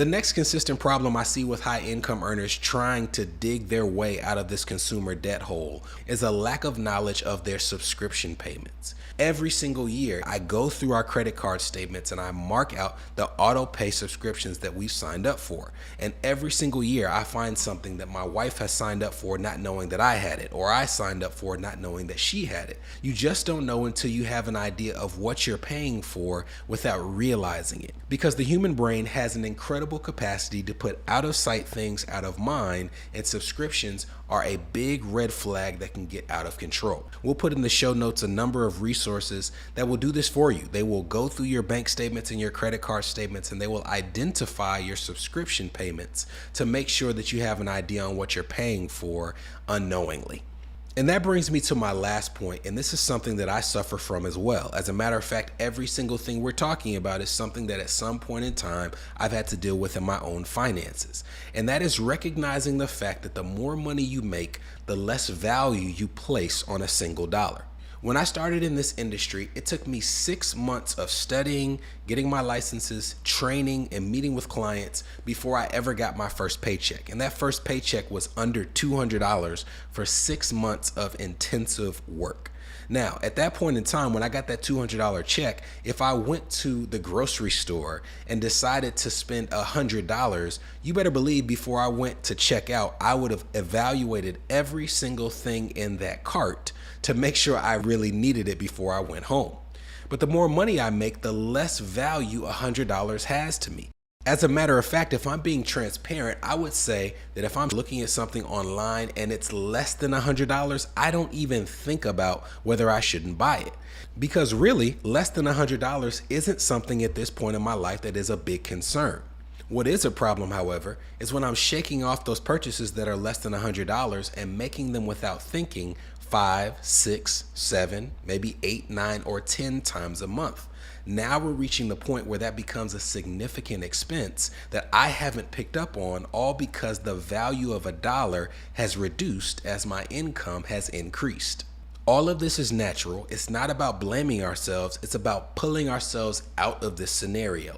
The next consistent problem I see with high income earners trying to dig their way out of this consumer debt hole is a lack of knowledge of their subscription payments. Every single year, I go through our credit card statements and I mark out the auto pay subscriptions that we've signed up for. And every single year, I find something that my wife has signed up for not knowing that I had it, or I signed up for not knowing that she had it. You just don't know until you have an idea of what you're paying for without realizing it. Because the human brain has an incredible capacity to put out of sight things out of mind, and subscriptions are a big red flag that can get out of control. We'll put in the show notes a number of resources that will do this for you. They will go through your bank statements and your credit card statements, and they will identify your subscription payments to make sure that you have an idea on what you're paying for unknowingly. And that brings me to my last point, and this is something that I suffer from as well. As a matter of fact, every single thing we're talking about is something that at some point in time I've had to deal with in my own finances. And that is recognizing the fact that the more money you make, the less value you place on a single dollar. When I started in this industry, it took me 6 months of studying, getting my licenses, training, and meeting with clients before I ever got my first paycheck. And that first paycheck was under $200 for 6 months of intensive work. Now, at that point in time, when I got that $200 check, if I went to the grocery store and decided to spend $100, you better believe before I went to check out, I would have evaluated every single thing in that cart to make sure I really needed it before I went home. But the more money I make, the less value $100 has to me. As a matter of fact, if I'm being transparent, I would say that if I'm looking at something online and it's less than $100, I don't even think about whether I shouldn't buy it. Because really, less than $100 isn't something at this point in my life that is a big concern. What is a problem, however, is when I'm shaking off those purchases that are less than $100 and making them without thinking 5, 6, 7, maybe 8, 9, or 10 times a month. Now we're reaching the point where that becomes a significant expense that I haven't picked up on, all because the value of a dollar has reduced as my income has increased. All of this is natural. It's not about blaming ourselves. It's about pulling ourselves out of this scenario.